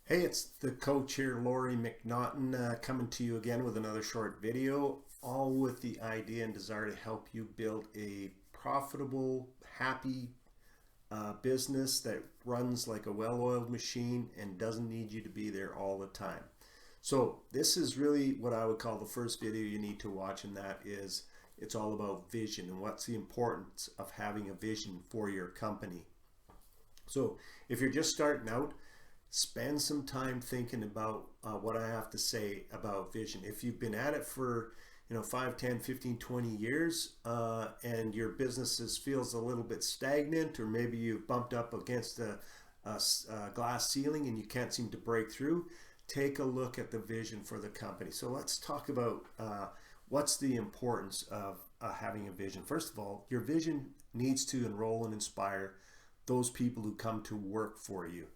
Hey, it's the coach here, Laurie McNaughton, coming to you again with another short video, all with the idea and desire to help you build a profitable, happy business that runs like a well-oiled machine and doesn't need you to be there all the time. So this is really what I would call the first video you need to watch, and that is it's all about vision and what's the importance of having a vision for your company. So if you're just starting out, spend some time thinking about what I have to say about vision. If you've been at it for 5, 10, 15, 20 years and your business feels a little bit stagnant, or maybe you've bumped up against a glass ceiling and you can't seem to break through, take a look at the vision for the company. So let's talk about what's the importance of having a vision. First of all, your vision needs to enroll and inspire those people who come to work for you.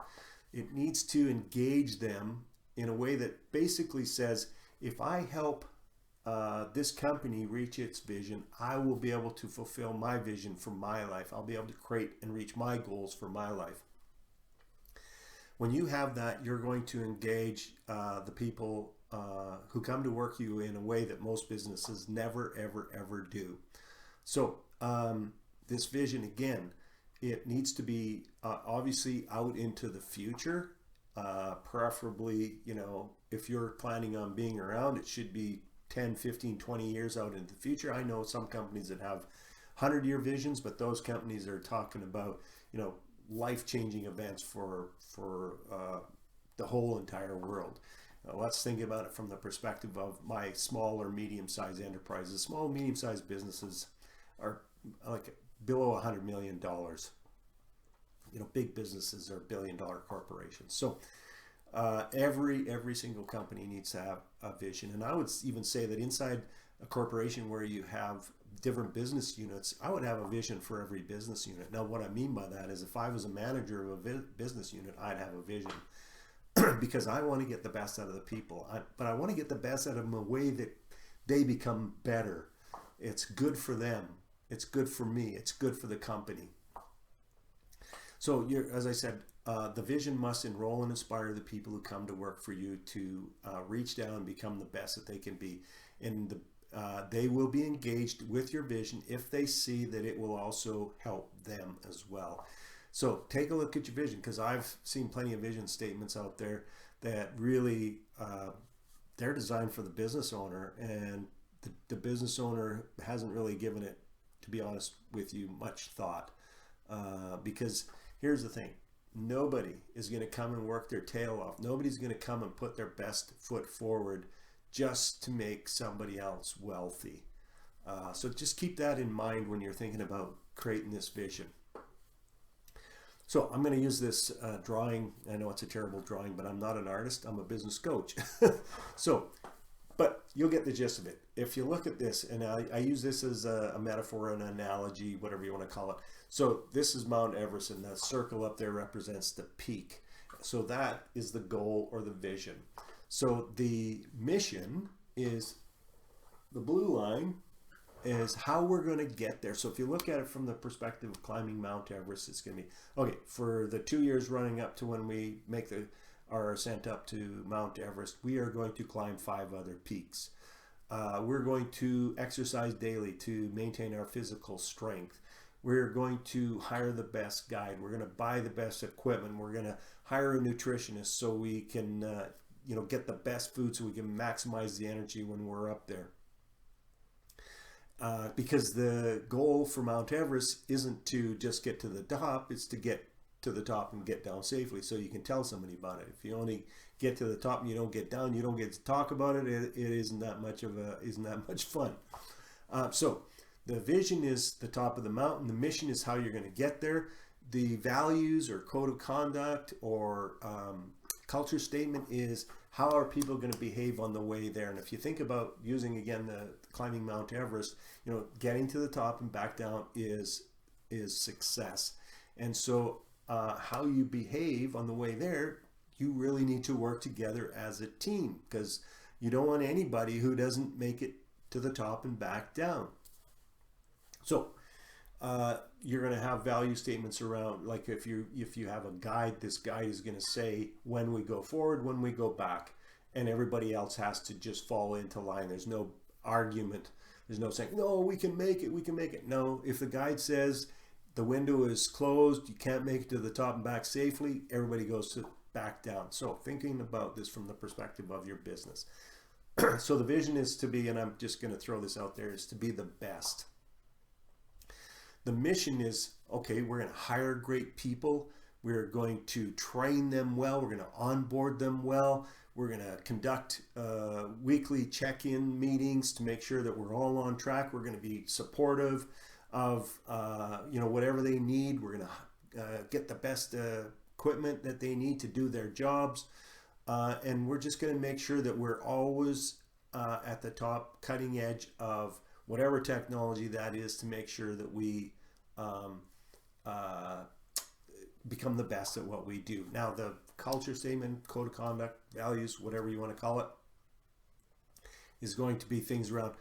It needs to engage them in a way that basically says, if I help this company reach its vision, I will be able to fulfill my vision for my life. I'll be able to create and reach my goals for my life. When you have that, you're going to engage the people who come to work you in a way that most businesses never, ever, ever do. So this vision, again, it needs to be obviously out into the future. Preferably, if you're planning on being around, it should be 10, 15, 20 years out into the future. I know some companies that have 100-year visions, but those companies are talking about, life-changing events for the whole entire world. Let's think about it from the perspective of my small or medium-sized enterprises. Small, medium-sized businesses are like below $100 million. Big businesses are billion-dollar corporations. So every single company needs to have a vision. And I would even say that inside a corporation where you have different business units, I would have a vision for every business unit. Now, what I mean by that is if I was a manager of a business unit, I'd have a vision because I want to get the best out of the people. But I want to get the best out of them in a way that they become better. It's good for them. It's good for me. It's good for the company. So, as I said, the vision must enroll and inspire the people who come to work for you to reach down and become the best that they can be. And they will be engaged with your vision if they see that it will also help them as well. So take a look at your vision, because I've seen plenty of vision statements out there that really they're designed for the business owner, and the business owner hasn't really given it, to be honest with you, much thought. Because here's the thing, nobody is going to come and work their tail off. Nobody's going to come and put their best foot forward just to make somebody else wealthy. So just keep that in mind when you're thinking about creating this vision. So I'm going to use this drawing. I know it's a terrible drawing, but I'm not an artist. I'm a business coach. But you'll get the gist of it. If you look at this, and I use this as a metaphor, an analogy, whatever you want to call it. So this is Mount Everest, and that circle up there represents the peak. So that is the goal or the vision. So the mission is, the blue line is how we're going to get there. So if you look at it from the perspective of climbing Mount Everest, it's going to be, okay, for the 2 years running up to when we make our ascent up to Mount Everest, we are going to climb 5 other peaks. We're going to exercise daily to maintain our physical strength. We're going to hire the best guide. We're going to buy the best equipment. We're going to hire a nutritionist so we can get the best food so we can maximize the energy when we're up there. Because the goal for Mount Everest isn't to just get to the top, it's to get to the top and get down safely so you can tell somebody about it. If you only get to the top and you don't get down, you don't get to talk about it, it isn't that much fun. So the vision is the top of the mountain. The mission is how you're going to get there. The values or code of conduct or culture statement is how are people going to behave on the way there. And if you think about using again the climbing Mount Everest, getting to the top and back down is success. And so how you behave on the way there, you really need to work together as a team, because you don't want anybody who doesn't make it to the top and back down. So you're going to have value statements around, like if you have a guide, this guide is going to say when we go forward, when we go back, and everybody else has to just fall into line. There's no argument. There's no saying, no, we can make it, we can make it. No, if the guide says the window is closed, you can't make it to the top and back safely, everybody goes to back down. So thinking about this from the perspective of your business. So the vision is to be, and I'm just going to throw this out there, is to be the best. The mission is, okay, we're going to hire great people. We're going to train them well. We're going to onboard them well. We're going to conduct weekly check-in meetings to make sure that we're all on track. We're going to be supportive of whatever they need. We're going to get the best equipment that they need to do their jobs. And we're just going to make sure that we're always at the top cutting edge of whatever technology that is, to make sure that we become the best at what we do. Now, the culture statement, code of conduct, values, whatever you want to call it, is going to be things around,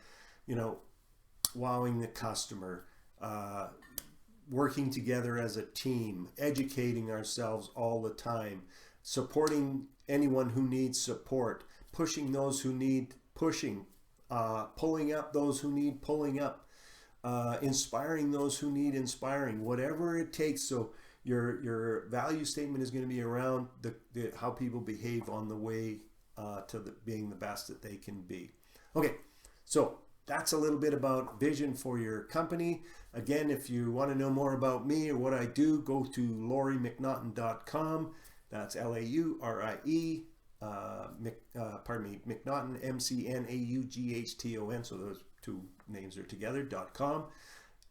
wowing the customer, working together as a team, educating ourselves all the time, supporting anyone who needs support, pushing those who need pushing, pulling up those who need pulling up, inspiring those who need inspiring, whatever it takes. So your value statement is going to be around how people behave on the way to being the best that they can be. Okay, so that's a little bit about vision for your company. Again, if you want to know more about me or what I do, go to lauriemcnaughton.com. That's Laurie, McNaughton, McNaughton. So those two names are together.com.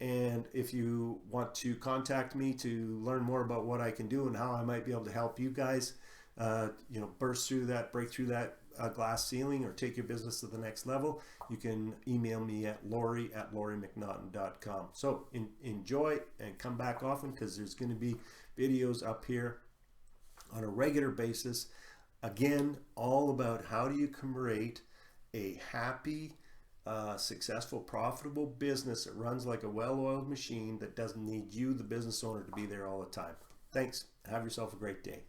And if you want to contact me to learn more about what I can do and how I might be able to help you guys, break through that glass ceiling or take your business to the next level, you can email me at laurie@lauriemcnaughton.com. So enjoy and come back often, because there's going to be videos up here on a regular basis. Again, all about how do you create a happy, successful, profitable business that runs like a well-oiled machine that doesn't need you, the business owner, to be there all the time. Thanks. Have yourself a great day.